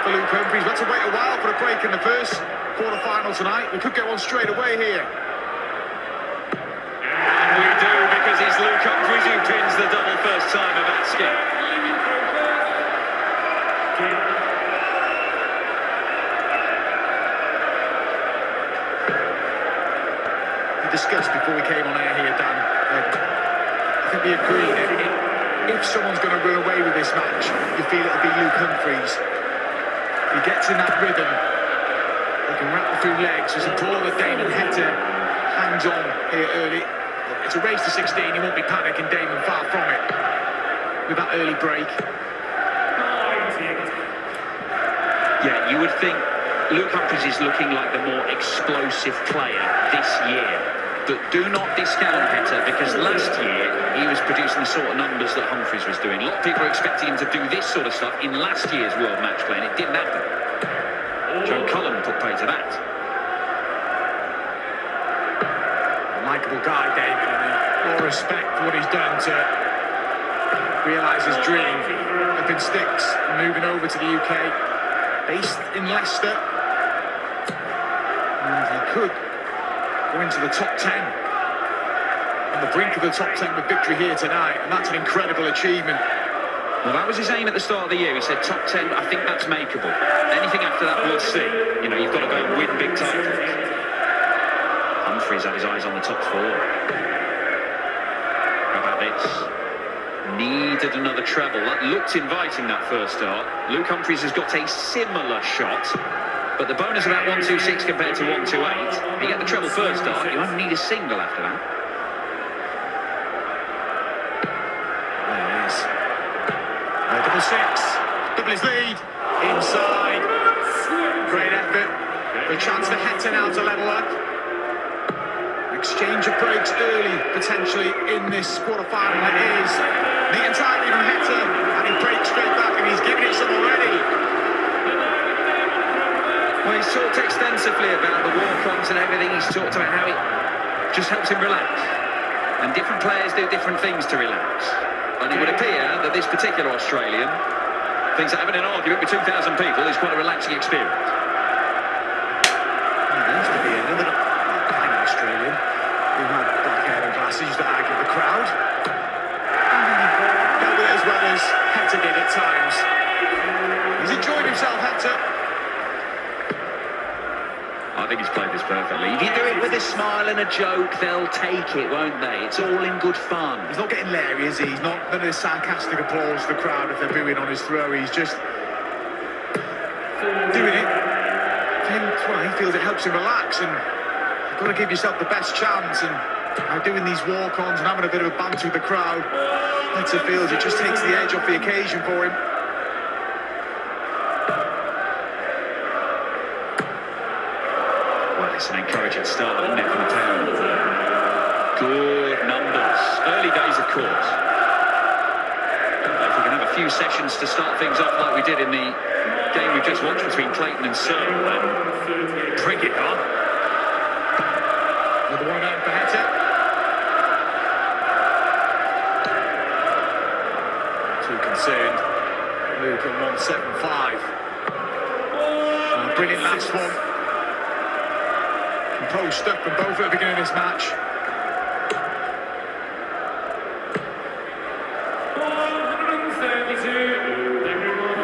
for Luke Humphries. We had to wait a while for a break in the first quarter-final tonight. We could get one straight away here. And we do, because it's Luke Humphries who pins the double first time of Atsky. We discussed before we came on air here, Dan. I think we agreed if someone's going to run away with this match, you feel it'll be Luke Humphries. He gets in that rhythm. He can rattle through legs. There's a ball that Damon Heta hangs on here early. It's a race to 16. He won't be panicking, Damon, far from it. With that early break. Yeah, you would think Luke Humphries is looking like the more explosive player this year. But do not discount Heta, because last year he was producing the sort of numbers that Humphries was doing. A lot of people are expecting him to do this sort of stuff in last year's World Matchplay, and it didn't happen. Joe Cullen put pay to that. A likeable guy, David, and more respect for what he's done to realise his dream up in sticks and moving over to the UK. Based in Leicester. And he could go into the top 10, on the brink of the top 10 with victory here tonight, and that's an incredible achievement. Well, that was his aim at the start of the year. He said top 10, I think that's makeable. Anything after that, we'll see. You know, you've got to go and win big titles. Humphries had his eyes on the top 4. How about this? Needed another treble. That looked inviting, that first start. Luke Humphries has got a similar shot. But the bonus about 126 compared to 128. You get the treble first start, you only need a single after that. There it is. Double 6. Double his lead. Inside. Great effort. The chance for Heta now to level up. Exchange of breaks early, potentially, in this quarter-final. It is. Neat and tidy from Heta. And he breaks straight back, and he's giving it some already. Well, he's talked extensively about the walk-ons and everything. He's talked about how it just helps him relax. And different players do different things to relax. And it would appear that this particular Australian thinks that having an argument with 2,000 people is quite a relaxing experience. There used to be another Australian who had black hair and glasses, used to argue with the crowd. Dealt with it as well as Heta did at times. He's enjoyed himself, Heta. I think he's played this perfectly. If you do it with a smile and a joke, they'll take it, won't they? It's all in good fun. He's not getting leery, is he? He's not none of this sarcastic applause to the crowd if they're booing on his throw. He's just doing it. Well, he feels it helps him relax, and you've got to give yourself the best chance. And by doing these walk-ons and having a bit of a banter with the crowd, Heta feels it just takes the edge off the occasion for him. It's an encouraging start, isn't it, from the town? Good numbers. Early days, of course. If we can have a few sessions to start things off like we did in the game we just watched between Clayton and Surrey, then bring it on. Another one out for Heta. Too concerned. Luke at 175. Brilliant last one. Composed stuff from both at the beginning of this match.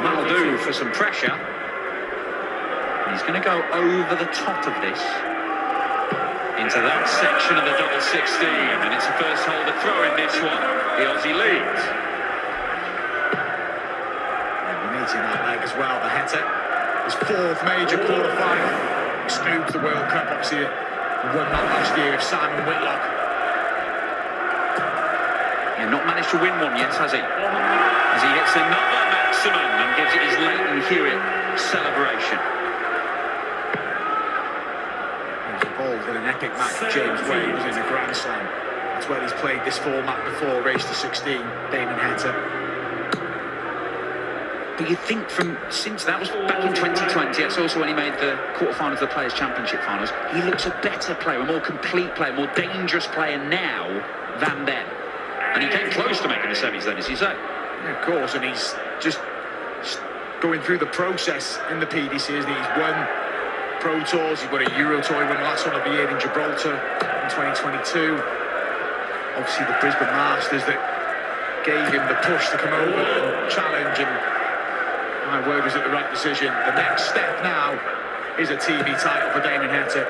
That'll do for some pressure. He's going to go over the top of this into that section of the double 16, and it's the first hole to throw in this one. The Aussie leads. And we need in that leg as well, the Heta. His 4th major quarter-final. Snooped the World Cup, obviously, won that last year with Simon Whitlock. Yeah, not managed to win one yet, has he? As he hits another maximum and gives it his Leighton Hewitt celebration. He was involved in an epic match with James Wade, was in the Grand Slam. That's where he's played this format before, race to 16, Damon Heta. But you'd think since that was back in 2020, that's also when he made the quarterfinals of the Players' Championship finals, he looks a better player, a more complete player, a more dangerous player now than then. And he came close to making the semis then, as you say. Yeah, of course, and he's just going through the process in the PDC, isn't he? He's won Pro Tours, he's won a Euro Tour, he won the last one of the year in Gibraltar in 2022. Obviously the Brisbane Masters that gave him the push to come over and challenge, and my word, was it the right decision. The next step now is a TV title for Damon Heta.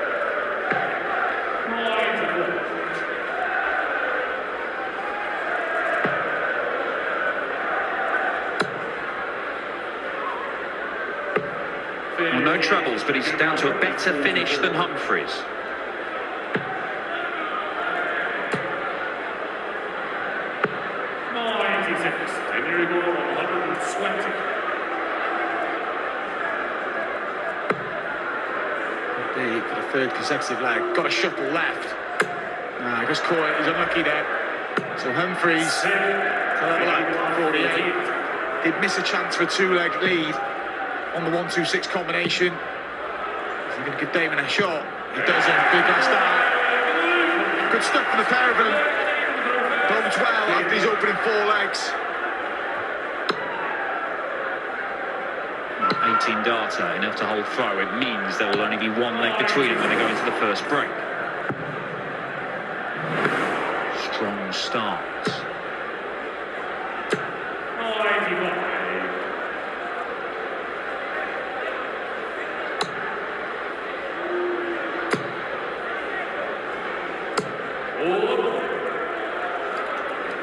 Well, no troubles, but he's down to a better finish than Humphries. For the third consecutive leg, got a shuffle left. Just caught it, he's unlucky there. So Humphries, to level up, 48. Did miss a chance for a two-leg lead on the 1-2-6 combination. Is he going to give Damon a shot? He doesn't. Big last out. Good stuff for the pair of them. Bodes well after his opening four legs. 18 darter, enough to hold throw. It means there will only be one leg between them when they go into the first break. Strong start.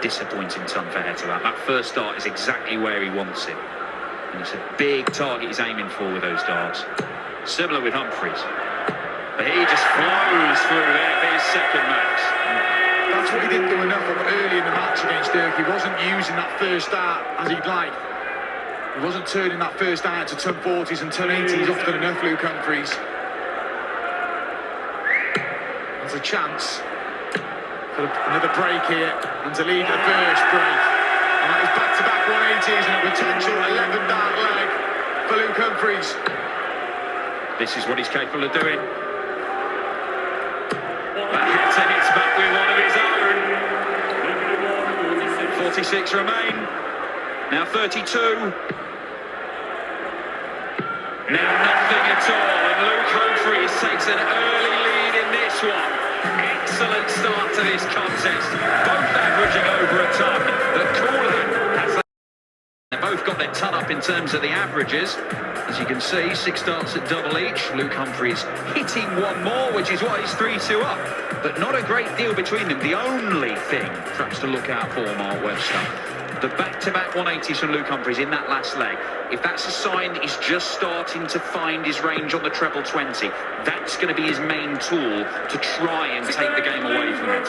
Disappointing ton for Heta. That first start is exactly where he wants it. And it's a big target he's aiming for with those darts. Similar with Humphries. But he just flows through there for his second match. That's what he didn't do enough of early in the match against Dirk. He wasn't using that first dart as he'd like. He wasn't turning that first dart to ton 40s and ton 80s often enough, Luke Humphries. There's a chance for another break here and to lead the first break. And that is back-to-back 180s and a potential 11-dart leg for Luke Humphries. This is what he's capable of doing. But Heta hits back with one of his own. 46 remain. Now 32. Now nothing at all. And Luke Humphries takes an early lead in this one. Excellent start to this contest. Both averaging over a ton. The Cooler has... They've both got their ton up in terms of the averages. As you can see, 6 darts at double each. Luke Humphries hitting one more, which is why he's 3-2 up. But not a great deal between them. The only thing perhaps to look out for, Mark Webster, the back-to-back 180s from Luke Humphries in that last leg. If that's a sign that he's just starting to find his range on the treble 20, that's going to be his main tool to try and take the game away from it.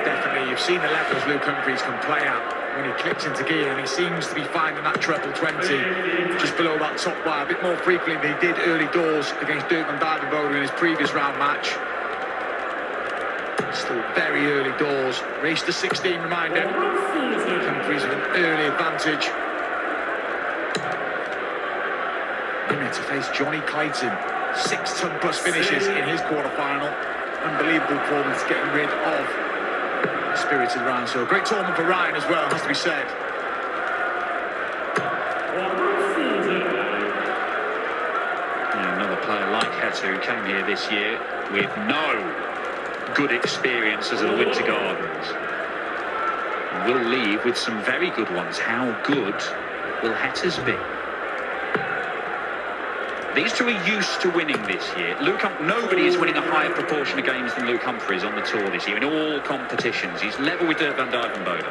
Definitely, you've seen the levels Luke Humphries can play at when he clicks into gear, and he seems to be finding that treble 20 just below that top wire a bit more frequently than he did early doors against Dirk van Dijvenbode in his previous round match. Still very early doors. Race to 16, reminder. Humphries with an early advantage. To face Johnny Clayton. 6 ton plus finishes in his quarter-final. Unbelievable performance getting rid of the spirited Ryan. So a great tournament for Ryan as well, has to be said. Another player like Heta who came here this year with no good experiences of the Winter Gardens. And will leave with some very good ones. How good will Heta's be? These two are used to winning this year. Nobody is winning a higher proportion of games than Luke Humphries on the tour this year in all competitions. He's level with Dirk van Dijvenbode.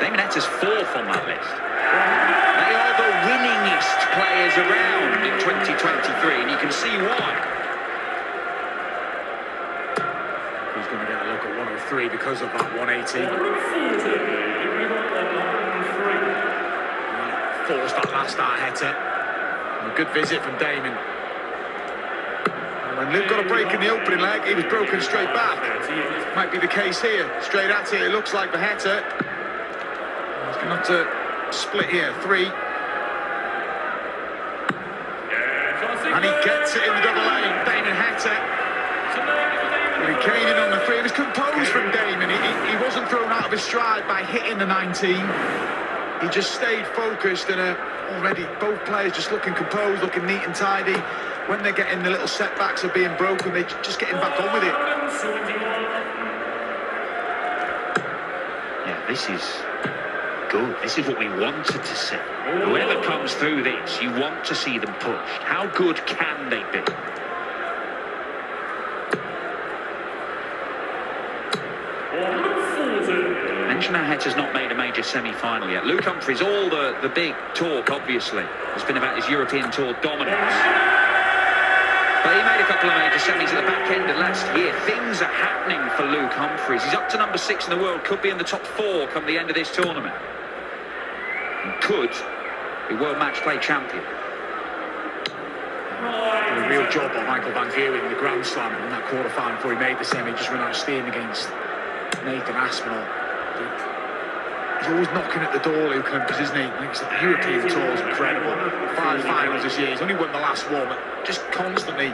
Damon Heta's 4th on that list. They are the winningest players around in 2023, and you can see why. He's going to get a look at 103 because of that 180. Forced that last start, Heta. A good visit from Damon. When Luke got a break in the opening leg, he was broken straight back. Might be the case here. Straight at it looks like for Heta. He's going to have to split here. 3. And he gets it in the double A. Damon Heta. Well, he came in on the 3. It was composed from Damon. He wasn't thrown out of his stride by hitting the 19. He just stayed focused, and already both players just looking composed, looking neat and tidy. When they're getting the little setbacks of being broken, they're just getting back on with it. Yeah, this is good. This is what we wanted to see. Whoever comes through this, you want to see them pushed. How good can they be? Mention how Heta's not made a major semi-final yet. Luke Humphries, all the big talk, obviously, has been about his European Tour dominance. But he made a couple of major semis at the back end of last year. Things are happening for Luke Humphries. He's up to number 6 in the world, could be in the top 4 come the end of this tournament. And could be World Matchplay champion. Did a real job on Michael Van Gerwen in the Grand Slam in that quarter-final before he made the semi. Just ran out of steam against Nathan Aspinall. He's always knocking at the door, Luke Humphries, isn't he? The European Tour is incredible. 5 finals this year. He's only won the last one, but just constantly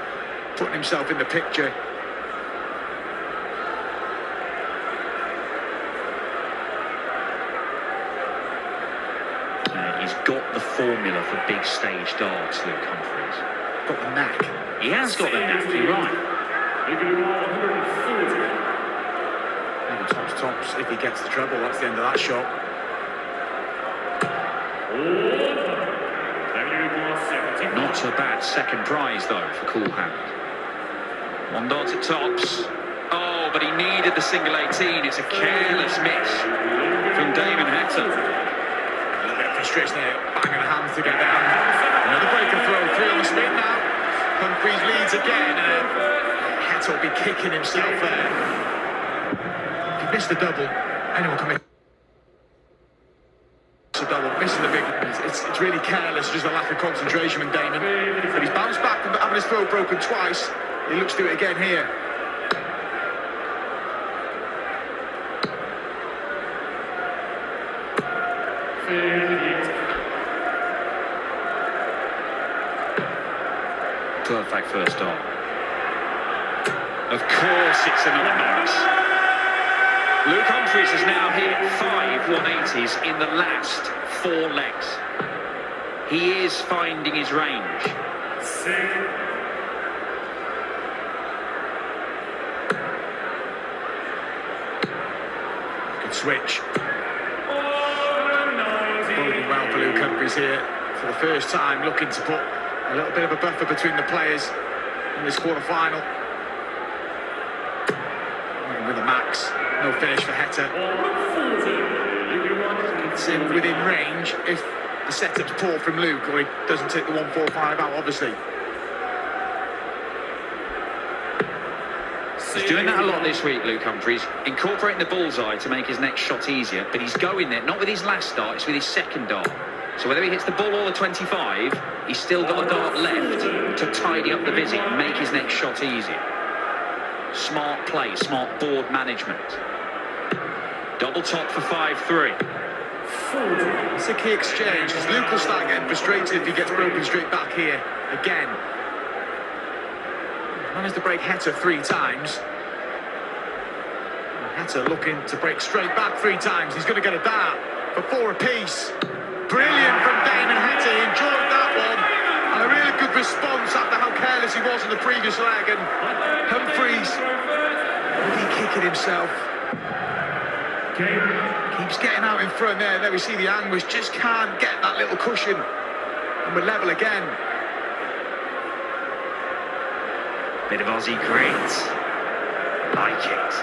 putting himself in the picture. He's got the formula for big stage darts, Luke Humphries. Got the knack. He has got the knack, you're right. Maybe tops if he gets the treble. That's the end of that shot. Not a bad second prize, though, for Cool Hand. 1 dart at tops. Oh, but he needed the single 18. It's a careless miss from Damon Heta. A little bit of frustration there, banging the hands to get down. Another breaker throw, 3 on the spin now. Humphries leads again, and Heta will be kicking himself there. If he missed the double, anyone can miss a double. Missing the big, it's really careless, just a lack of concentration with Damon. But he's bounced back from having his throw broken twice. He looks to do it again here. Perfect first dart. Of course it's another max. Luke Humphries has now hit 5 180s in the last 4 legs. He is finding his range. Good switch. Boding well for Luke Humphries here. For the first time, looking to put a little bit of a buffer between the players in this quarter-final. With a max, no finish for Heta. It's within range if the setup's poor from Luke, or he doesn't take the 145 out, obviously. He's doing that a lot this week, Luke Humphries, incorporating the bullseye to make his next shot easier, but he's going there, not with his last dart, it's with his second dart. So whether he hits the ball or the 25, he's still got a dart left to tidy up the visit and make his next shot easier. Smart play, smart board management. Double top for 5-3. It's a key exchange, because Luke will start getting frustrated if he gets broken straight back here again. Managed to break Heta 3 times. Heta looking to break straight back 3 times. He's going to get a dart for 4 apiece. Brilliant from Damon Heta. He enjoyed that one. And a really good response after how careless he was in the previous leg. And Humphries really kicking himself. Keeps getting out in front there. There we see the anguish. Just can't get that little cushion. And we're level again. Bit of Aussie grit. Like it.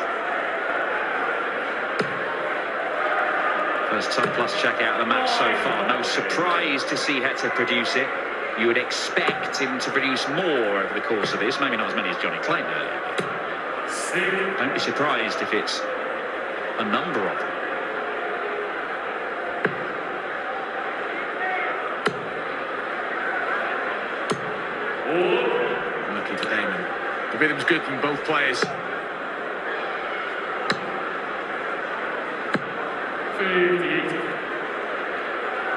First top plus check out of the match so far. No surprise to see Heta produce it. You would expect him to produce more over the course of this. Maybe not as many as Johnny claimed earlier. Don't be surprised if it's a number of them. Lucky for Damon. The rhythm's good from both players.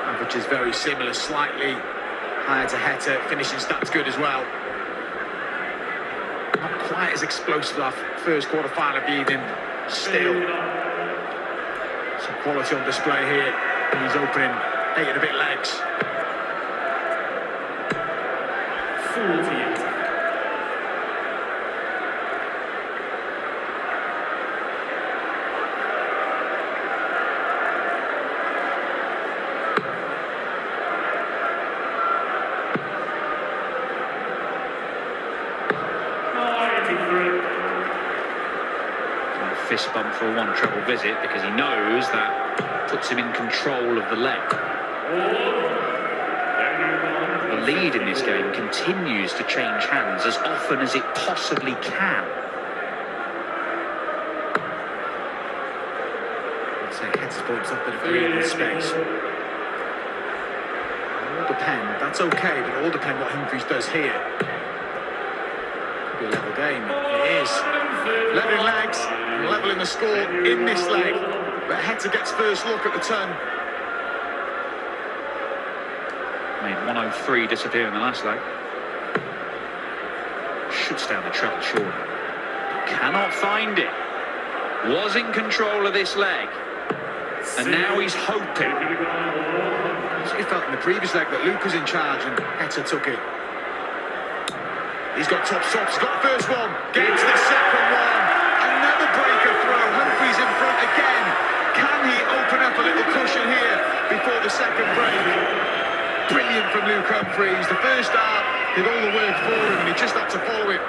Average is very similar, slightly higher to Heta. Finishing stats good as well. Not quite as explosive as our first quarter-final of the evening. Still, some quality on display here. He's opening 8 and a bit legs. 48. Fist bump for a one treble visit because he knows that puts him in control of the leg. The lead in this game continues to change hands as often as it possibly can. I'd say Heta's brought himself a bit of breathing space. All depend, that's okay, but all depend what Humphries does here. Could be a level game. It is. Leveling legs, leveling the score in this leg. But Heta gets first look at the turn. Made 103 disappear in the last leg. Should stay on the treble, surely. Cannot find it. Was in control of this leg. And now he's hoping. He felt in the previous leg that Luke was in charge and Heta took it. He's got top shots, he's got the first one, gets the second one. Another breaker throw, Humphries in front again. Can he open up a little cushion here before the second break? Brilliant from Luke Humphries. The first half did all the work for him and he just had to follow it.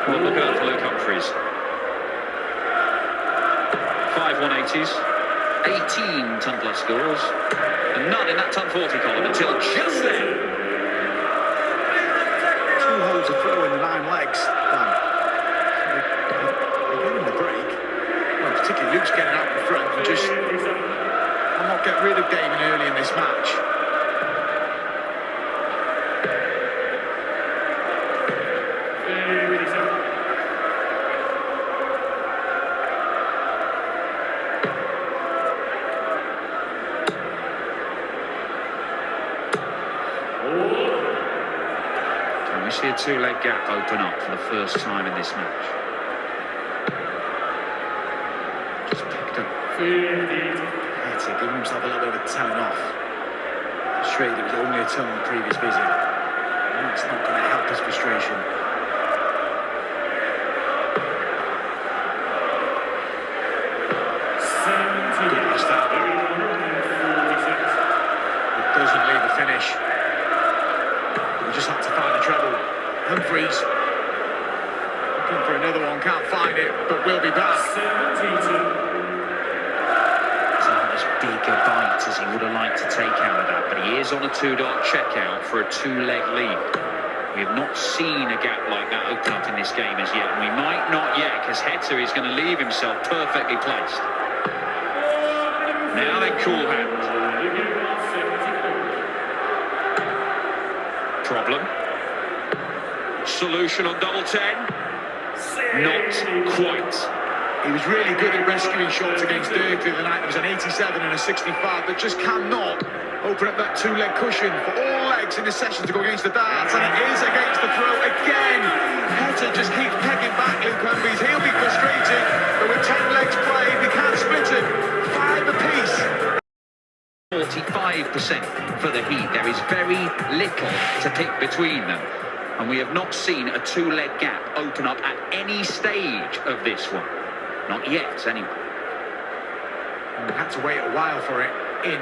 Well, look out for Luke Humphries. 5 180s, 18 ton plus scores, and none in that ton 40 column until just then. 2 holes of throw in the 9 legs. Dan. They're getting the break. Well, particularly Luke's getting out in front and just will not get rid of Damon early in this match. Can we see a 2-leg gap open up for the first time in this match? Just picked up. Heta giving himself a little bit of a telling off. Straight, it was only a turn on the previous visit. And that's not going to help his frustration. Good last start. It doesn't leave a finish. We just had to find a treble. Humphries looking for another one, can't find it, but we'll be back. It's not as big a bite as he would have liked to take out of that, but he is on a 2-dot checkout for a 2-leg lead. We have not seen a gap like that open up in this game as yet, and we might not yet, because Heta is going to leave himself perfectly placed. Now then, cool hand. Problem. Solution on double 10. Not quite. He was really good at rescuing shots against Dirk the other night. There was an 87 and a 65, but just cannot open up that 2-leg cushion for all legs in this session to go against the darts, and it is against the throw again. Heta just keeps pegging back Luke Humphries. He'll be frustrated, but with 10 legs played, we can't split it. 5 apiece. 45% for the Heat. There is very little to pick between them. And we have not seen a 2-leg gap open up at any stage of this one. Not yet, anyway. And we had to wait a while for it in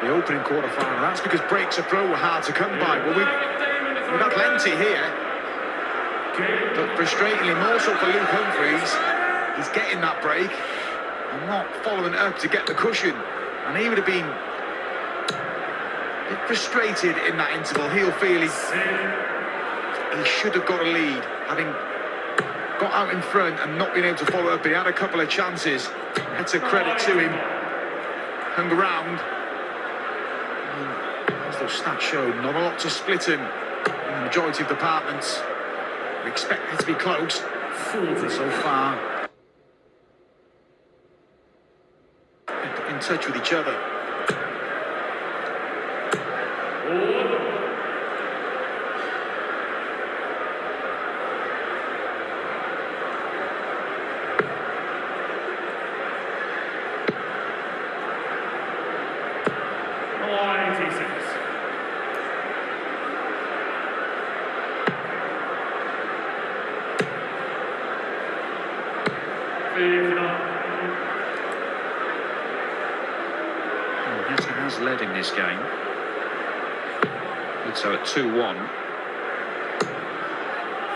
the opening quarter-final. That's because breaks of throw were hard to come by. Well, we've had plenty here. But frustratingly, more so for Luke Humphries. He's getting that break and not following it up to get the cushion. And he would have been a bit frustrated in that interval. He'll feel he should have got a lead, having got out in front and not been able to follow up. But he had a couple of chances. That's a credit to him. Hung around. As those stats show, not a lot to split him in the majority of departments. We expect it to be close. So far, in touch with each other. 96. Heta has led in this game. And so at 2-1.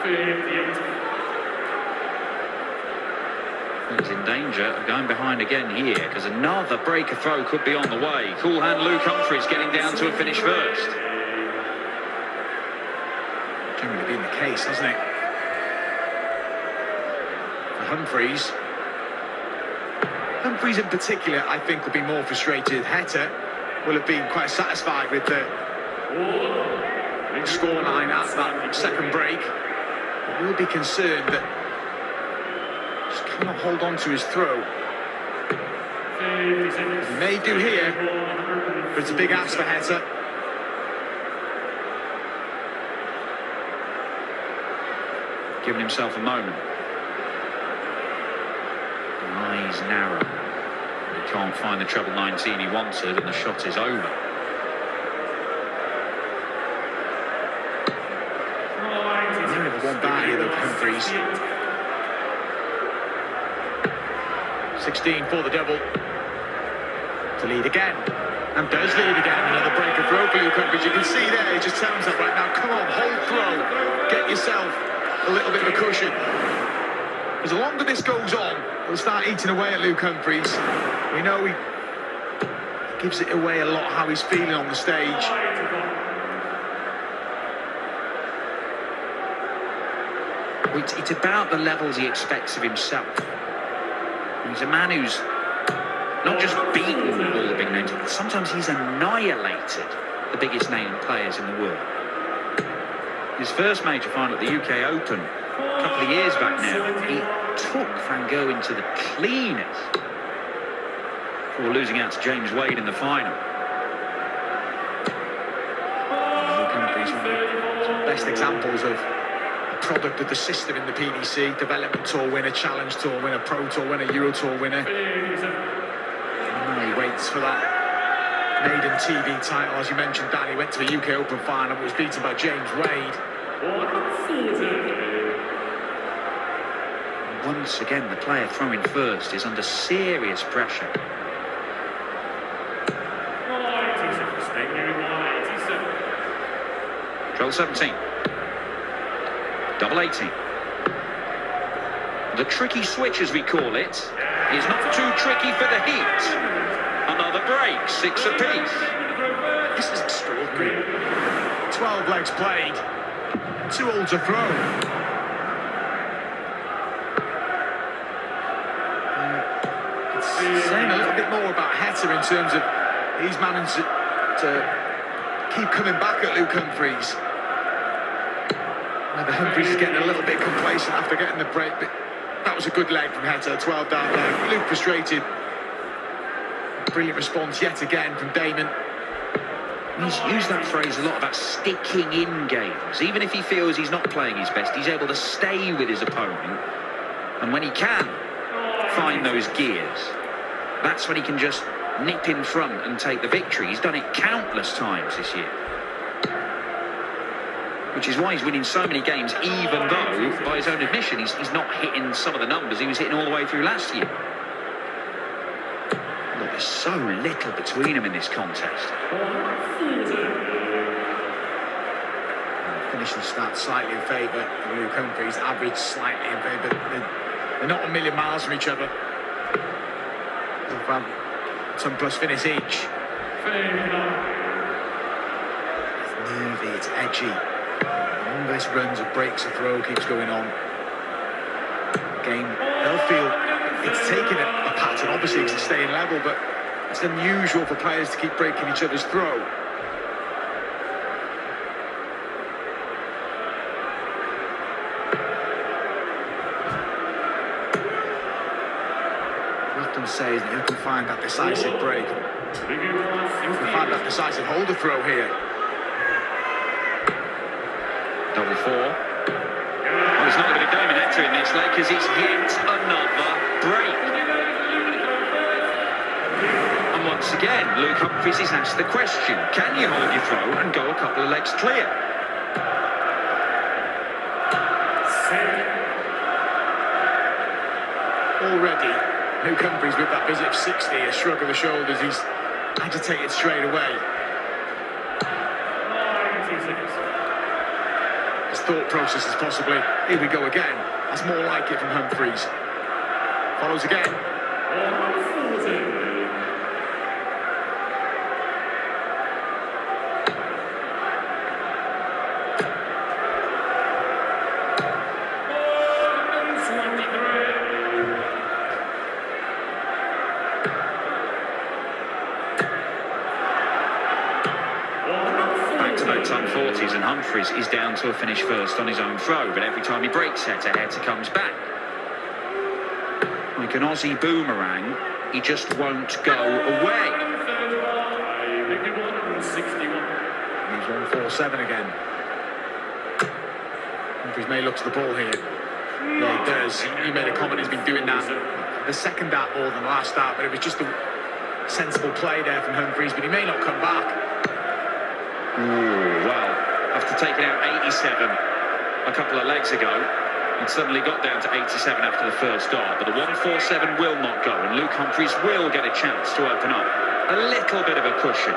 58. He's in danger of going behind again here, because another breaker throw could be on the way. Cool hand Luke Humphries getting down to a finish first. Generally been the case, hasn't it? For Humphries. Humphries in particular, I think, will be more frustrated. Heta will have been quite satisfied with the scoreline at that second break. But will be concerned that just cannot hold on to his throw. He may do here, but it's a big ask for Heta. Giving himself a moment. The eyes narrow. He can't find the treble 19 he wanted, and the shot is over. Never one back here, though, Humphries. 16 for the double. To lead again. And does lead again. Another break of throw for Luke Humphries. You can see there, he just tells that right now. Come on, hold throw. Get yourself a little bit of a cushion. As the longer this goes on, it'll start eating away at Luke Humphries. We know he gives it away a lot how he's feeling on the stage. It's about the levels he expects of himself. He's a man who's not just beaten all the big names, sometimes he's annihilated the biggest name players in the world. His first major final at the UK Open a couple of years back now, he took Van Gogh into the cleaners before losing out to James Wade in the final. Luke Humphries, one of the best examples of a product of the system in the PDC. Development Tour winner, Challenge Tour winner, Pro Tour winner, Euro Tour winner. And now he waits for that maiden TV title. As you mentioned, Danny went to the UK Open final but was beaten by James Wade. Once again, the player throwing first is under serious pressure. 12-17. Double 18. The tricky switch, as we call it, is not too tricky for the Heat. Another break, 6 apiece. This is extraordinary. 12 legs played. 2 all to throw. It's saying a little bit more about Heta in terms of he's managed to keep coming back at Luke Humphries. Maybe Humphries is getting a little bit complacent after getting the break, but that was a good leg from Heta, 12 down leg. Luke frustrated. Brilliant response yet again from Damon. He's used that phrase a lot about sticking in games. Even if he feels he's not playing his best, he's able to stay with his opponent. And when he can find those gears, that's when he can just nip in front and take the victory. He's done it countless times this year. Which is why he's winning so many games, even though, by his own admission, he's not hitting some of the numbers he was hitting all the way through last year. Look, there's so little between them in this contest. Finishing start slightly in favour of Luke Humphries, average slightly in favour. They're not a million miles from each other. They've had 10 plus finish each. It's nervy, it's edgy. The longer this runs, or breaks, a throw keeps going on. Game, they'll feel it's taking a pattern. Obviously, it's staying level, but it's unusual for players to keep breaking each other's throw. Often says that who can find that decisive break, who can find that decisive hold of throw here. Double 4. Well, there's not going to be Damon Heta in this leg because it's yet another break. And once once again, Luke Humphries is asked the question, can you hold your throw and go a couple of legs clear? Already, Luke Humphries with that visit of 60, a shrug of the shoulders, he's agitated straight away. His thought process is possibly, here we go again. That's more like it from Humphries. Follows again. Back-to-back time 40s, and Humphries is down to a finish first on his own throw, but every time he breaks Heta, Heta comes back. Like an Aussie boomerang, he just won't go away. He's 1-4-7 again. Humphries may look to the ball here. Yeah, he does. He made a comment, he's been doing that the second dart more than the last dart, but it was just a sensible play there from Humphries, but he may not come back. Ooh, well, after taking out 87 a couple of legs ago, and suddenly got down to 87 after the first dart, but the 1-4-7 will not go, and Luke Humphries will get a chance to open up a little bit of a cushion.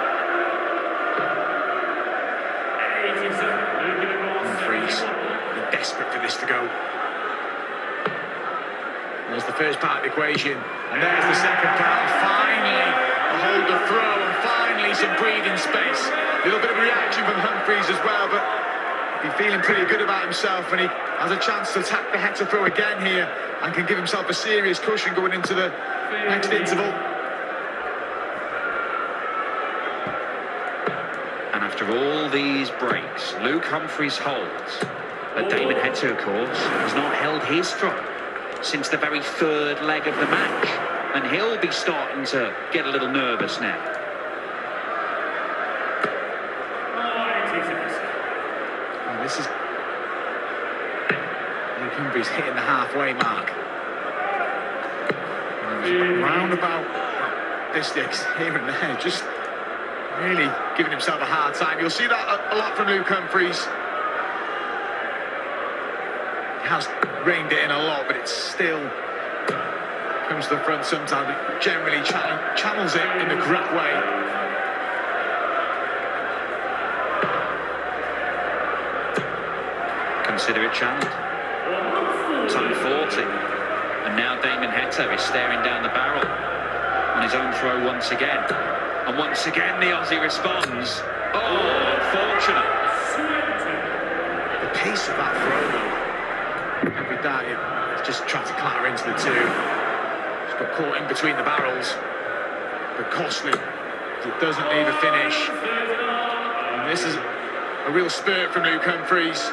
Humphries, they're desperate for this to go. There's the first part of the equation, and there's the second part. Finally, a hold of throw, and finally some breathing space. A little bit of reaction from Humphries as well, but he's feeling pretty good about himself, and he has a chance to attack the Heta throw again here and can give himself a serious cushion going into the next interval. And after all these breaks, Luke Humphries holds. But Damon Heta, of course, has not held his throw since the very third leg of the match, and he'll be starting to get a little nervous now. And this is Luke Humphries hitting the halfway mark. Round about distance here and there, just really giving himself a hard time. You'll see that a lot from Luke Humphries. He has reined it in a lot, but it still comes to the front sometimes. But generally channels it in the correct way. Consider it channeled. Time 40. And now Damon Heta is staring down the barrel on his own throw once again. And once again the Aussie responds. Oh, unfortunate. The pace of that throw, though. Every dart, it's just trying to clatter into the two. Just got caught in between the barrels. But costly. It doesn't leave a finish. And this is a real spurt from Luke Humphries.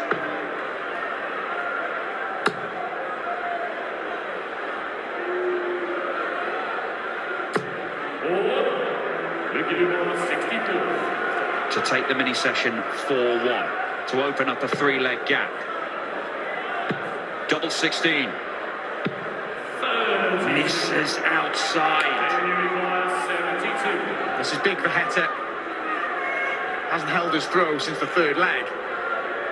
To take the mini session 4-1, to open up a three-leg gap. Double 16. Misses outside. This is big for Heta. Hasn't held his throw since the third leg.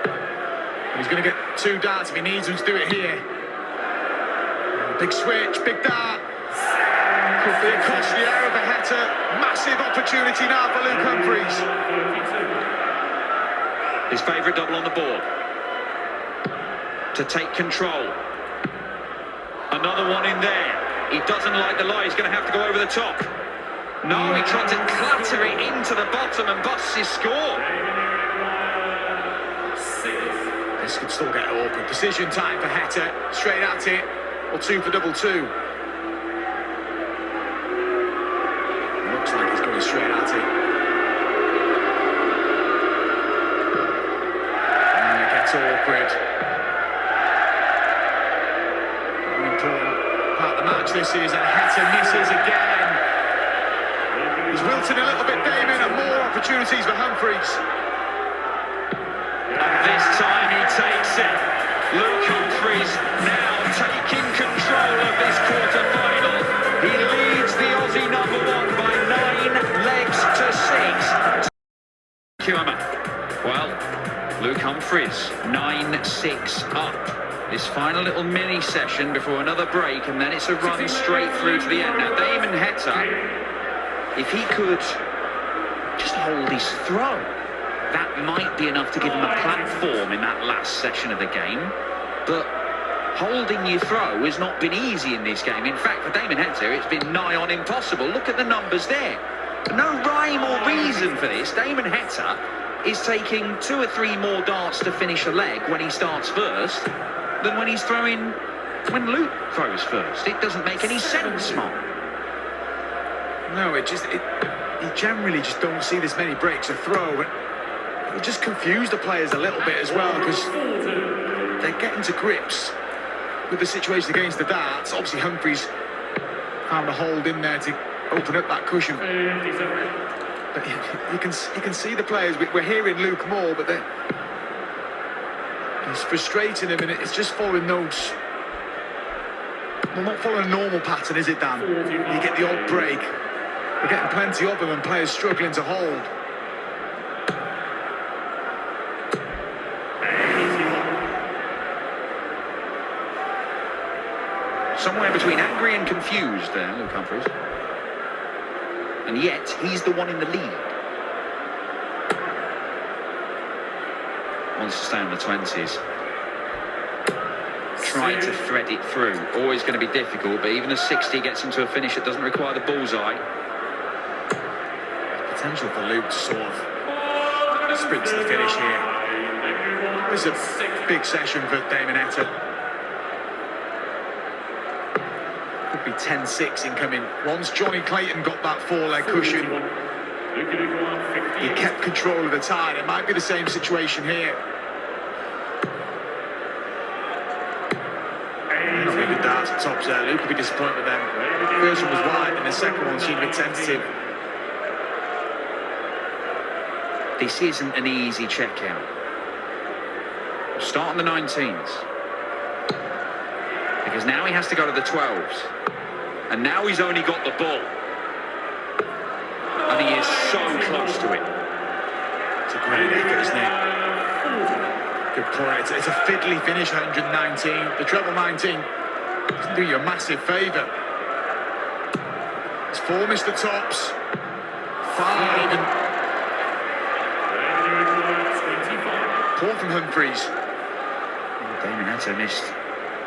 And he's going to get two darts if he needs them to do it here. Big switch, big dart. Could be a costly error for Heta. Massive opportunity now for Luke Humphries. His favourite double on the board. To take control. Another one in there. He doesn't like the lie. He's going to have to go over the top. No, he tried to clatter it into the bottom and busts his score. This could still get awkward. Decision time for Heta. Straight at it. Or two for double two. Looks like he's going straight at it. And it gets awkward. An important part of the match this is, and Heta misses again. He's wilted a little bit, Damon, and more opportunities for Humphries. And this time he takes it. Luke Humphries now taking control of this quarter-final. He leads the Aussie #1 by 9 Kurma. Well, Luke Humphries, 9-6 up. This final little mini session before another break, and then it's a run straight through to the end. Now, Damon Heta, if he could just hold his throw, that might be enough to give him a platform in that last session of the game. But holding your throw has not been easy in this game. In fact, for Damon Heta, it's been nigh on impossible. Look at the numbers there. No rhyme or reason for this. Damon Heta is taking 2 or 3 more darts to finish a leg when he starts first than when he's throwing, when Luke throws first. It doesn't make any sense, Mark. No, you generally just don't see this many breaks of throw. It just confused the players a little bit as well, because they're getting to grips with the situation against the darts. Obviously, Humphries found a hold in there to open up that cushion. But you can see the players. We're hearing Luke more, but it's frustrating him, and it's just following those. Well, not following a normal pattern, is it, Dan? You get the odd break. We're getting plenty of them, and players struggling to hold. Somewhere between angry and confused there, Luke Humphries. And yet, he's the one in the lead. Wants to stay in the 20s. Trying to thread it through. Always going to be difficult, but even a 60 gets him to a finish that doesn't require the bullseye. Potential for Luke to sort of sprint to the finish here. This is a big session for Damon Heta. Could be 10-6 incoming. Once Johnny Clayton got that 4-leg cushion, he kept control of the tide. It might be the same situation here. Not really good darts at tops there. Luke will be disappointed with them. The first one was wide, and the second one seemed a bit tentative. This isn't an easy checkout. We'll start on the 19s. Because now he has to go to the 12s. And now he's only got the ball. And he is so close to it. It's a great effort, isn't it? Good play. It's a fiddly finish, 119. The treble 19 doesn't do you a massive favour. It's 4 missed the tops. 5 and... Poor from Humphries. Damon Heta missed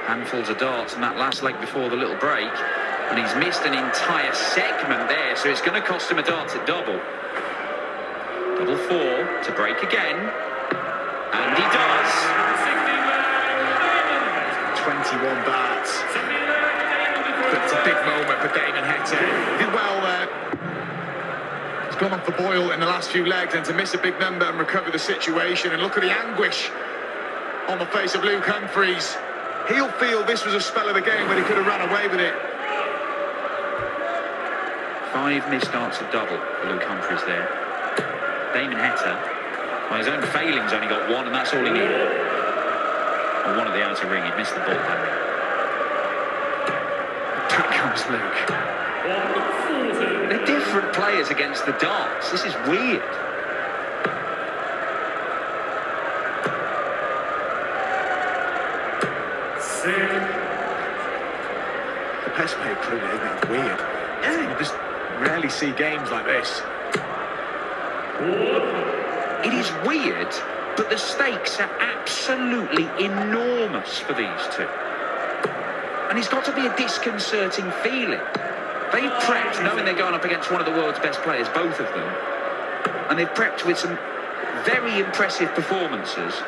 handfuls of darts in that last leg before the little break, and he's missed an entire segment there, so it's going to cost him a dart at double. Double 4 to break again, and he does. 21 darts. But it's a big moment for Damon Heta. He did well there. He's gone off the boil in the last few legs, and to miss a big number and recover the situation, and look at the anguish on the face of Luke Humphries. He'll feel this was a spell of the game when he could have run away with it. 5 missed darts at double for Luke Humphries there. Damon Heta, well, his own failings only got 1, and that's all he needed. Or 1 at the outer ring. He'd missed the ball back. Back comes Luke. They're different players against the darts. This is weird. The best play proved it, isn't it? It's weird. Yeah. You just rarely see games like this. It is weird, but the stakes are absolutely enormous for these two. And it's got to be a disconcerting feeling. They've prepped knowing they're going up against one of the world's best players, both of them. And they've prepped with some very impressive performances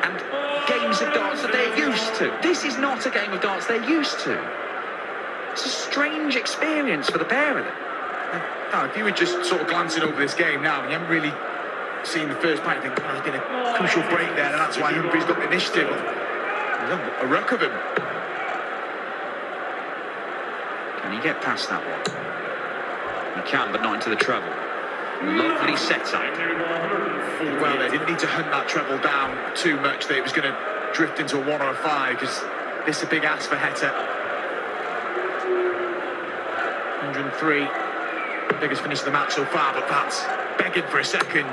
and games of darts that they're used to. This is not a game of darts they're used to. It's a strange experience for the pair of them. Now, if you were just sort of glancing over this game now, and you haven't really seen the first part, you think, oh, there's been a crucial break there, and that's why Humphries got the initiative. A ruck of him. Can he get past that one? He can, but not into the treble. Lovely setup. Well, they didn't need to hunt that treble down too much, that it was going to drift into a 1 or a 5, because this is a big ask for Heta. 103. Biggest finish of the match so far, but that's begging for a second.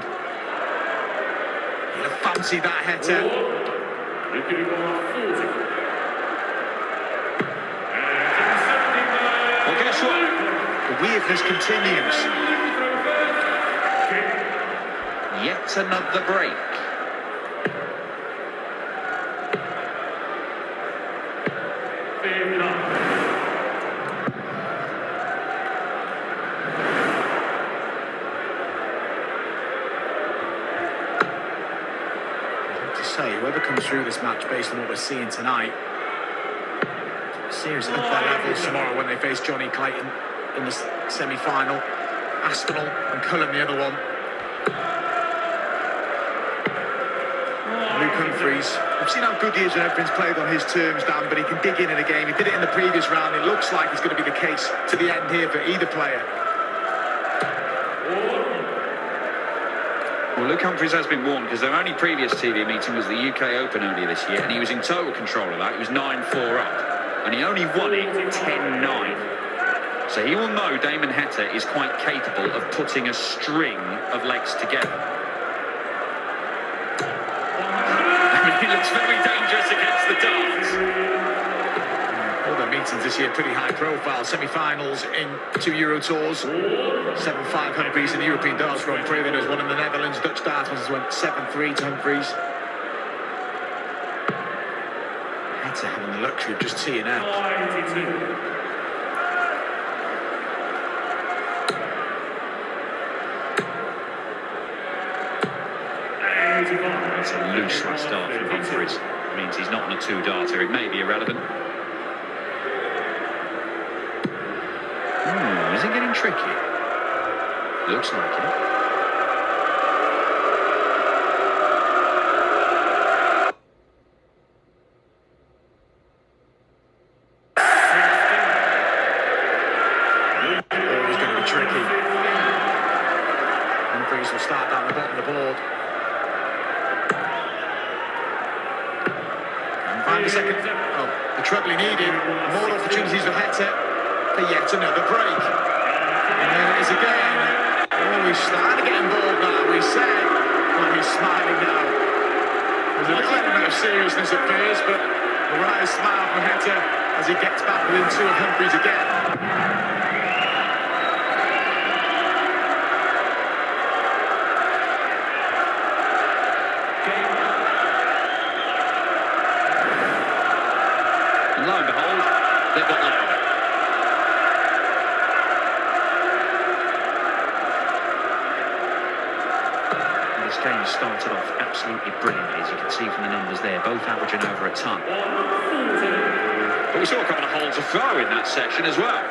He'll have fancied that Heta. Well, guess what? The weirdness continues. Yet another break. Whoever comes through this match based on what we're seeing tonight, seriously up their levels tomorrow when they face Johnny Clayton in the semi-final. Aspinall and Cullen the other one. Luke Humphries, we've seen how good he is when everything's played on his terms, Dan, but he can dig in a game. He did it in the previous round. It looks like it's going to be the case to the end here for either player. Well, Luke Humphries has been warned because their only previous TV meeting was the UK Open earlier this year, and he was in total control of that. He was 9-4 up, and he only won it 10-9. So he will know Damon Heta is quite capable of putting a string of legs together. I mean, he looks very dangerous against the darts. All their meetings this year pretty high profile. Semi-finals in 2 Euro Tours. 7-5 Humphries in the European Darts Grand Prix. Then there was one in the Netherlands. Dutch Darts went 7-3 to Humphries. Heta having the luxury of just teeing out. It's a loose last start from Humphries. It means he's not on a 2-darter. It may be irrelevant. Is it getting tricky? Looks like it. Always going to be tricky. Humphries will start down the bottom of the board. And find a second. Oh, the treble he needed. More opportunities for Heta for yet another break. And there it is again. Oh, he's starting to get involved now. We said, well, he's smiling now. There's a little element of seriousness at first, but a wry smile from Heta as he gets back within 2 of Humphries again. And lo and behold, they've got louder. This game started off absolutely brilliantly, as you can see from the numbers there, both averaging over a ton. But we saw a couple of holes of throw in that section as well.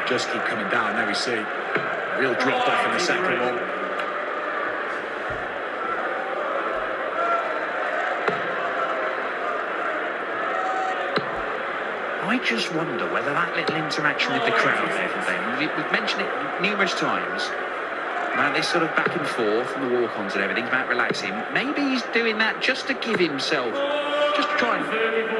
Just keep coming down, there we see. A real drop off in the second one. I just wonder whether that little interaction with the crowd there from Damon, we've mentioned it numerous times, about this sort of back and forth and the walk-ons and everything, about relaxing. Maybe he's doing that just to give himself, just to try and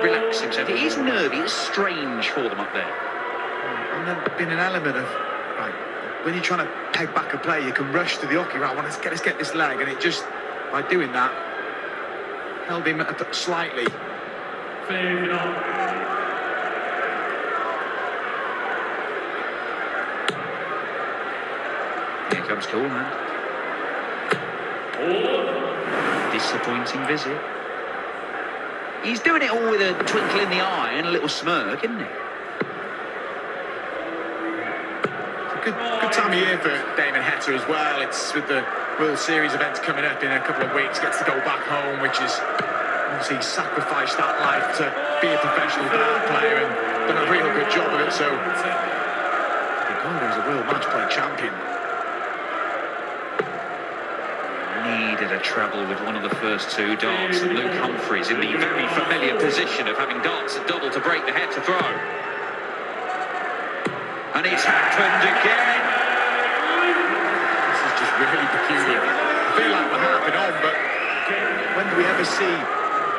relax himself. It is nervy, it's strange for them up there. And there's been an element of, right, when you're trying to peg back a play, you can rush to the hockey, right, well, let's get this leg, and it just, by doing that, held him slightly. Here comes Coleman. Disappointing visit. He's doing it all with a twinkle in the eye and a little smirk, isn't he? Good time of year for Damon Heta as well. It's with the World Series events coming up in a couple of weeks. Gets to go back home, which is obviously sacrificed that life to be a professional dart player and done a real good job of it. So, he was a World Matchplay champion. Needed a treble with one of the first 2 darts, and Luke Humphries in the very familiar position of having darts at double to break the Heta throw. And it's happened again. This is just really peculiar. I feel like we're harping on, but when do we ever see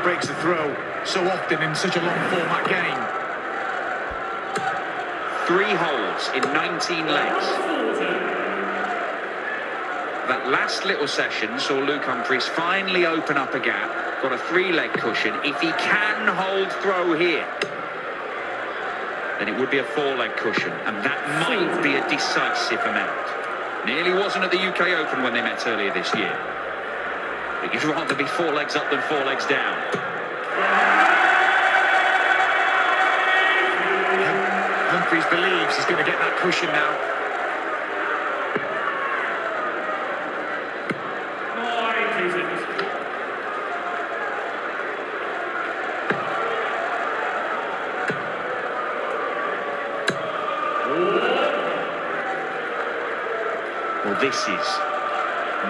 breaks the throw so often in such a long format game? 3 holes in 19 legs. That last little session saw Luke Humphries finally open up a gap, got a 3-leg cushion. If he can hold throw here, then it would be a 4-leg cushion, and that might be a decisive amount. Nearly wasn't at the UK Open when they met earlier this year. But you'd rather be 4 legs up than 4 legs down. Humphries believes he's going to get that cushion now. Well, this is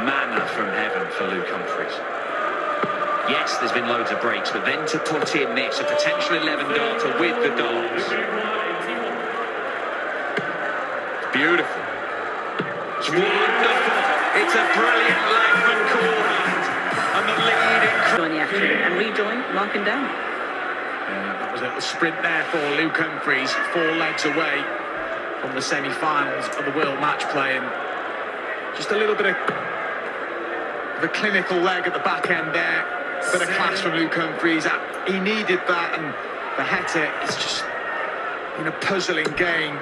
manna from heaven for Luke Humphries. Yes, there's been loads of breaks, but then to put in this, a potential 11-darter with the darts. Beautiful. It's wonderful. It's a brilliant Lachman corner. And the lead in... Join the action and rejoin Mark and Damon. That was a sprint there for Luke Humphries, 4 legs away from the semi-finals of the World Matchplay, and just a little bit of a clinical leg at the back end there. Bit of class from Luke Humphries. He needed that, and for Heta, it's just been a puzzling game.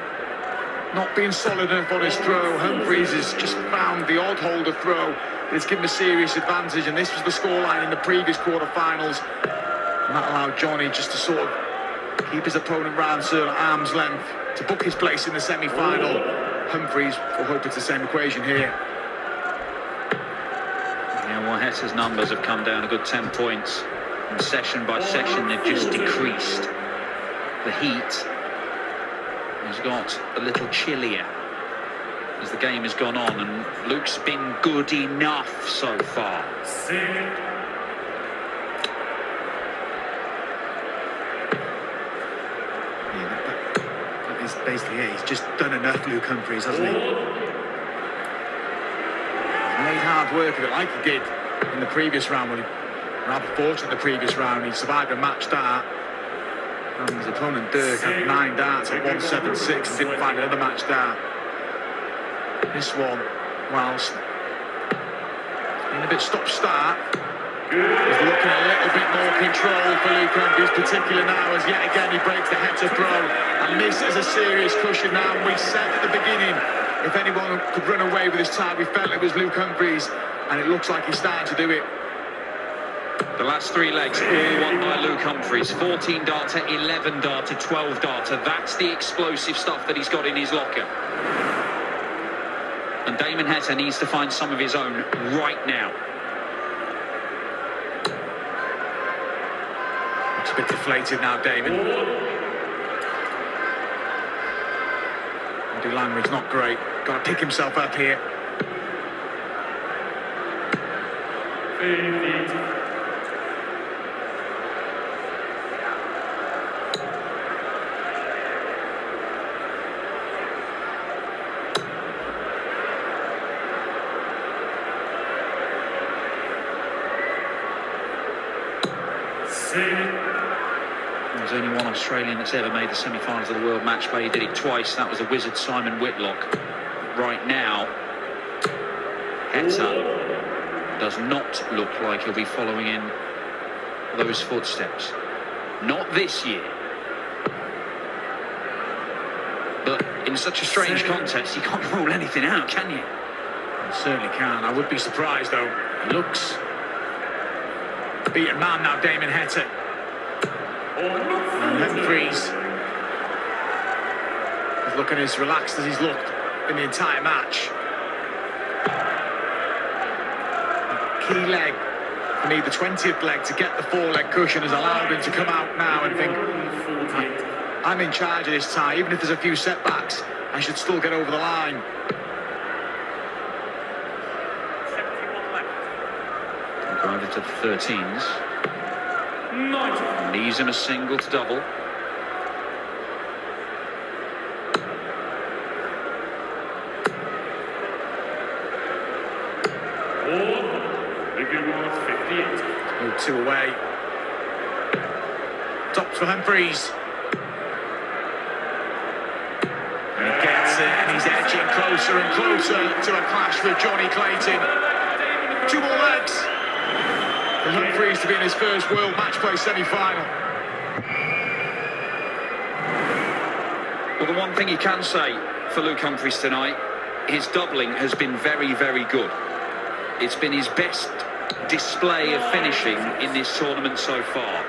Not being solid enough on his throw. Humphries has just found the odd holder throw, but it's given a serious advantage, and this was the scoreline in the previous quarter-finals. And that allowed Johnny just to sort of keep his opponent round at arm's length to book his place in the semi-final. Humphries will hope it's the same equation here. Yeah, well, Heta's numbers have come down a good 10 points. And session by session, they've just decreased. The heat has got a little chillier as the game has gone on, and Luke's been good enough so far. That is basically it. He's just done enough, Luke Humphries, hasn't he? He's made hard work of it, like he did in the previous round. Well, he rather fortunate in the previous round. He survived a match dart, and his opponent Dirk had 9 darts at 176 and didn't find another match dart. This one, whilst in a bit stop-start, is looking a little bit more control for Luke Humphries, particularly now as yet again he breaks the Heta throw, and this is a serious cushion now. We said at the beginning, if anyone could run away with this time, we felt it was Luke Humphries, and it looks like he's starting to do it. The last 3 legs all won by Luke Humphries. 14-darter, 11-darter, 12-darter. That's the explosive stuff that he's got in his locker. And Damon Heta needs to find some of his own right now. Looks a bit deflated now, Damon. Body language not great. Got to pick himself up here. There's only one Australian that's ever made the semi-finals of the World Matchplay. He did it twice. That was the wizard Simon Whitlock. Right now, Heta does not look like he'll be following in those footsteps. Not this year. But in such a strange contest, you can't rule anything out, can you? You certainly can. I would be surprised, though. He looks beaten man now, Damon Heta. And Humphries is looking as relaxed as he's looked in the entire match. Key leg, for me, the 20th leg to get the 4-leg cushion has allowed him to come out now and think, I'm in charge of this tie. Even if there's a few setbacks, I should still get over the line. 71 left. Going into the 13s. Leaves him a single to double. Move 2 away. Tops for Humphries. And he gets it, and he's edging close. closer and closer to a clash with Johnny Clayton. 2 more legs for Humphries to be in his first World Matchplay semi-final. Well, the one thing you can say for Luke Humphries tonight, his doubling has been very, very good. It's been his best display of finishing in this tournament so far.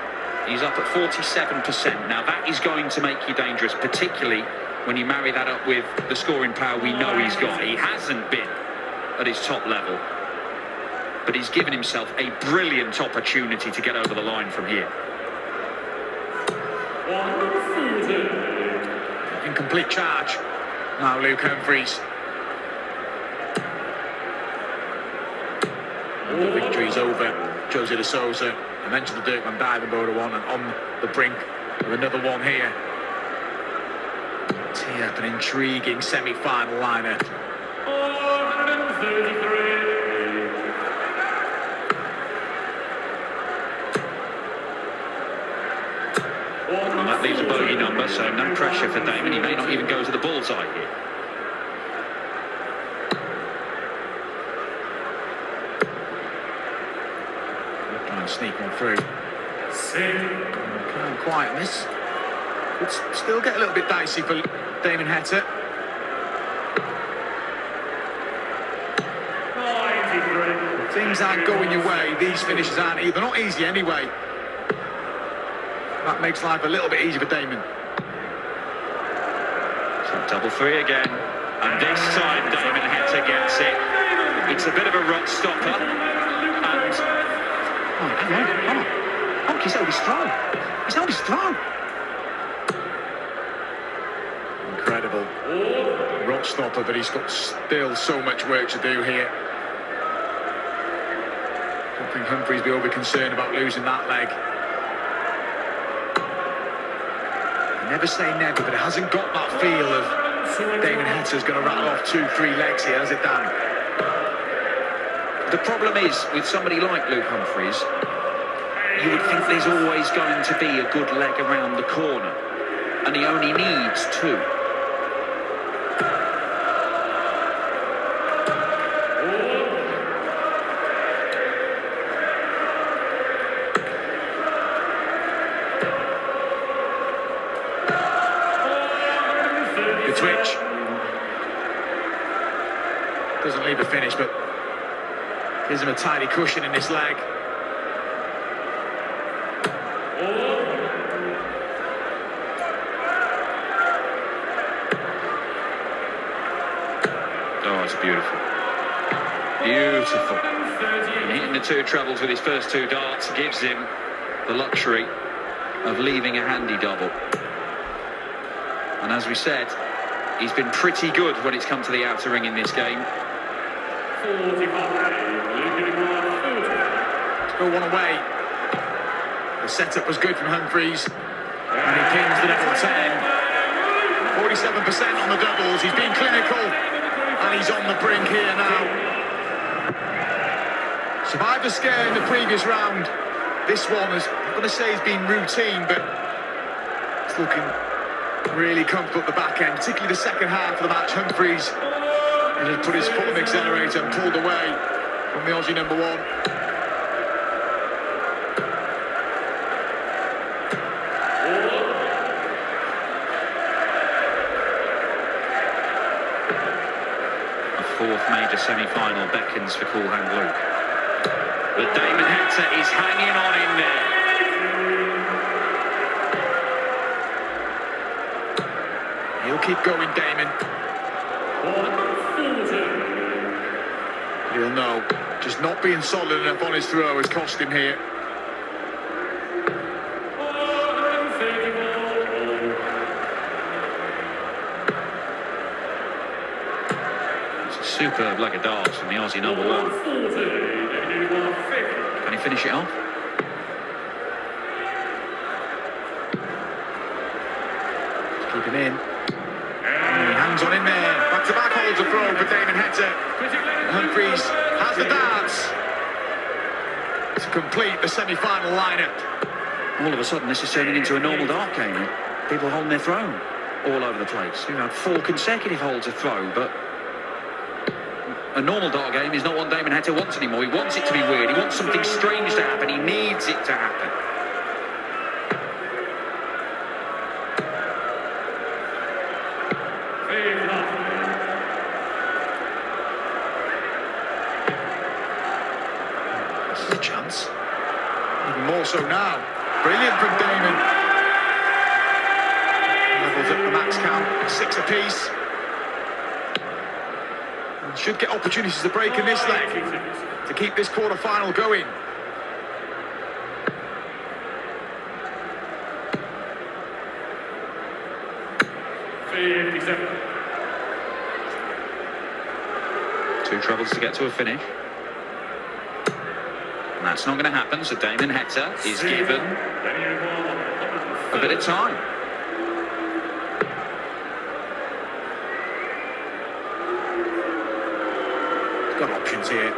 He's up at 47%. Now, that is going to make you dangerous, particularly when you marry that up with the scoring power we know he's got. He hasn't been at his top level, but he's given himself a brilliant opportunity to get over the line from here. In complete charge now, Luke Humphries. The victory's over. Jose de Sousa. I mentioned the Dirkman diving border one, and on the brink of another one here. Tee up an intriguing semi-final liner. 433. Well, that leaves a bogey number, so no pressure for Damon. He may not even go to the bullseye here. Trying to sneak one through. Can't quite miss. Could still get a little bit dicey for Damon Heta. 93. Things aren't going your way. These finishes aren't either. They're not easy anyway. That makes life a little bit easier for Damon. So double three again. And this time Damon Heta gets it. It's a bit of a rot stopper. And... Oh, come on. Oh, he's held his throw. He's held his throw. Incredible. Rot stopper, but he's got still so much work to do here. Don't think Humphries be over concerned about losing that leg. Never say never, but it hasn't got that feel of Damon Heta's going to rattle off 2-3 legs here, has it, Dan? the problem is, with somebody like Luke Humphries, you would think there's always going to be a good leg around the corner, and he only needs 2. Good switch. Doesn't leave a finish, but gives him a tiny cushion in this leg. Oh, it's beautiful. Beautiful. And hitting the 2 trebles with his first 2 darts gives him the luxury of leaving a handy double. And as we said, he's been pretty good when it's come to the outer ring in this game. 45. Go one away. The setup was good from Humphries, and he pins the double 10. 47% on the doubles. He's been clinical, and he's on the brink here now. Survived a scare in the previous round. This one is, I'm going to say, has been routine, but it's looking really comfortable at the back end, particularly the second half of the match. Humphries has put his foot on the accelerator and pulled away from the Aussie number 1. A 4th major semi-final beckons for Cool Hand Luke. But Damon Heta is hanging on in there. He'll keep going, Damon. He'll know. Just not being solid enough on his throw has cost him here. It's a superb leg of darts from the Aussie number 1. Can he finish it off? Just keep him in. He hangs on in there. Back-to-back holds a throw for Damon Heta. Humphries has the darts to complete the semi-final lineup. All of a sudden, this is turning into a normal dart game. People holding their throw all over the place. You've had 4 consecutive holds of throw, but a normal dart game is not what Damon Heta wants anymore. He wants it to be weird. He wants something strange to happen. He needs it to happen. This is a chance. Even more so now. Brilliant from Damon. Levels up the max count, 6 apiece. And should get opportunities to break in this leg to keep this quarter-final going. Two troubles to get to a finish. And that's not going to happen, so Damon Heta is given a bit of time. He's got options here.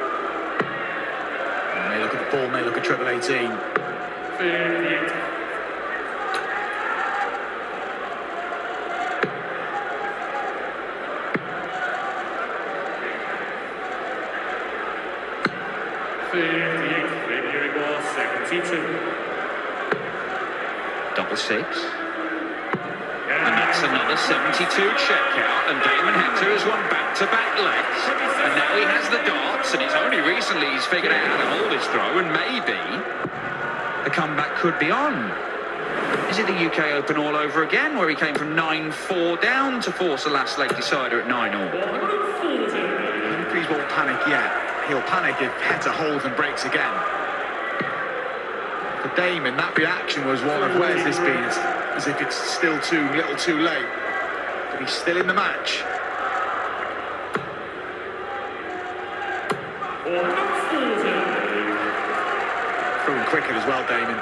May look at the ball, may look at treble 18. 72. Double six. And that's another 72 checkout. And Damon Heta has won back-to-back legs. And now he has the darts. And it's only recently he's figured out how to hold his throw. And maybe the comeback could be on. Is it the UK Open all over again, where he came from 9-4 down to force a last leg decider at 9-all? Humphries won't panic yet. He'll panic if Heta holds and breaks again. For Damon, that reaction was one of where's this been? It's as if it's still too little too late. But he's still in the match. Throwing quicker as well, Damon.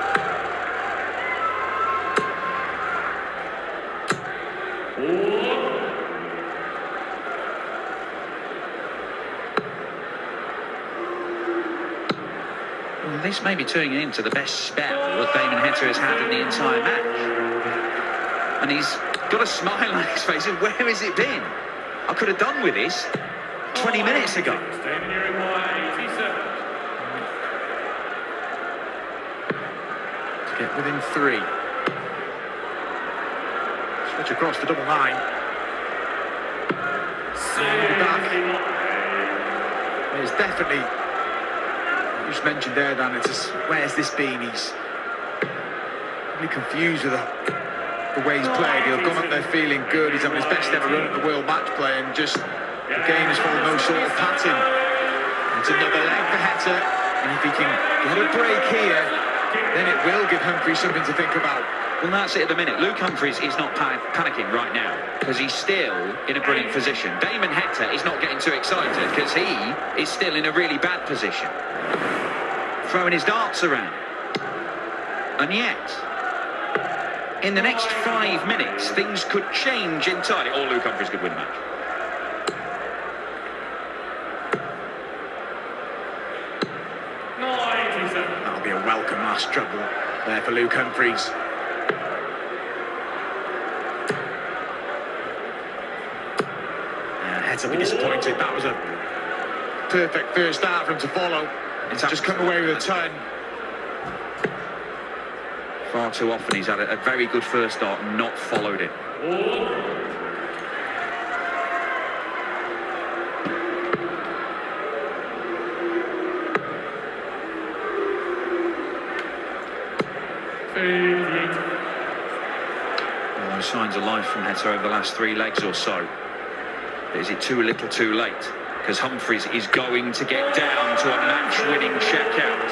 Well, this may be turning into the best spell that Damon Heta has had in the entire match. And he's got a smile on his face. Where has it been? I could have done with this 20 minutes ago. To get within 3. Switch across to double 9. Back. There's definitely, you just mentioned there, Dan, it's just, where's this been? He's really confused with the way he's played. He'll gone up there feeling good. He's having his best ever run at the World Matchplay, and just the game has followed no sort of pattern. It's another leg for Heta, and if he can get a break here, then it will give Humphries something to think about. Well, that's it at the minute. Luke Humphries is not panicking right now because he's still in a brilliant position. Damon Heta is not getting too excited because he is still in a really bad position. Throwing his darts around. And yet, in the next 5 minutes, things could change entirely. Or Luke Humphries could win the match. That'll be a welcome last trouble there for Luke Humphries. Heta will be disappointed. That was a perfect first start for him to follow. It's just come away with a ton. Far too often he's had a very good first start and not followed it. All those signs of life from Heta over the last 3 legs or so. But is it too little too late? Because Humphries is going to get down to a match-winning checkout.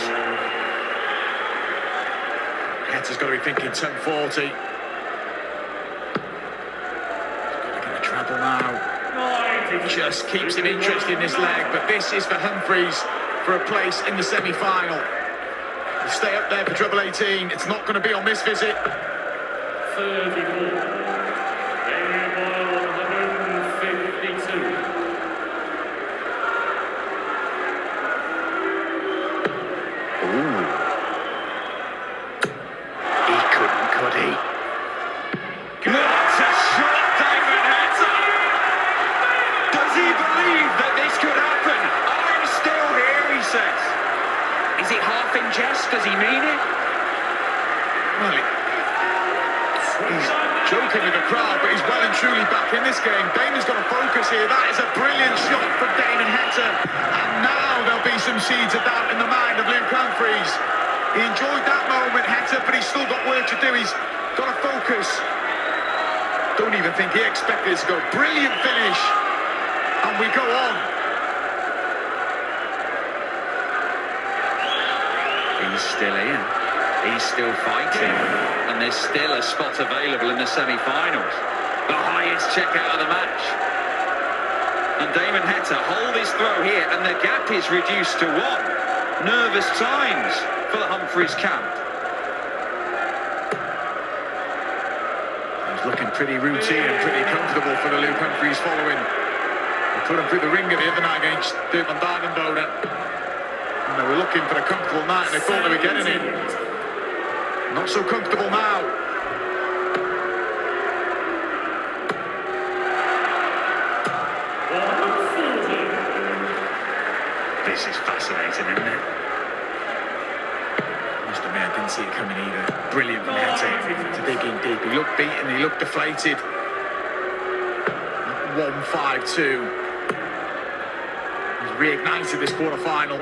Heta's got to be thinking 10-40. He's got to get a treble now. Just keeps him interested in this leg, but this is for Humphries for a place in the semi-final. He'll stay up there for treble 18. It's not going to be on this visit. 34. What a shot, Damon Heta! Does he believe that this could happen? Is it half in jest? Does he mean it? Well, he's joking with the crowd, but he's well and truly back in this game. Damon's got to focus here. That is a brilliant shot from Damon Heta. And now there'll be some seeds of doubt in the mind of Luke Humphries. He enjoyed that moment, Heta, but he's still got work to do. He's got to focus. Don't even think he expected it to go. Brilliant finish. And we go on. He's still in. He's still fighting. And there's still a spot available in the semi-finals. The highest check out of the match. And Damon Heta hold his throw here, and the gap is reduced to 1. Nervous times for the Humphries camp. It was looking pretty routine and pretty comfortable for the Luke Humphries following. They put him through the ringer the other night against Damon. And they were looking for a comfortable night, and they thought they were getting it. Not so comfortable now. This is fascinating, isn't it? Must admit, I didn't see it coming either. Brilliant from Heta to dig in deep. He looked beaten, he looked deflated. 1-5-2. He's reignited this quarter-final.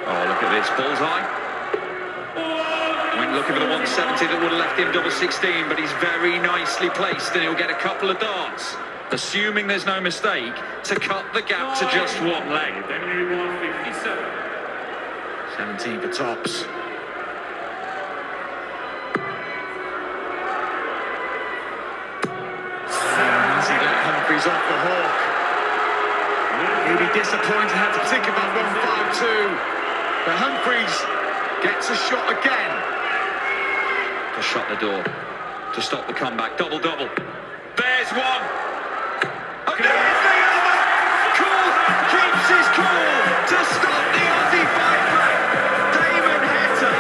Oh, look at this, bullseye. Went looking for the 170 that would have left him double 16, but he's very nicely placed and he'll get a couple of darts, assuming there's no mistake, to cut the gap to just 1 leg. 17 for tops. As he let Humphries off the hook. He'll be disappointed to have to think about 1-5-2. But Humphries gets a shot again. To shut the door, to stop the comeback. Double-double. There's one. And there's the other. Cool keeps his cool to stop the Aussie fight back. Damon Heta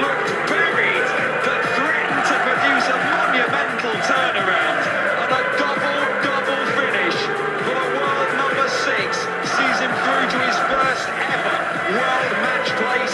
looked buried, but threatened to produce a monumental turnaround and a double-double finish for the world number 6. Sees him through to his first ever World Matchplay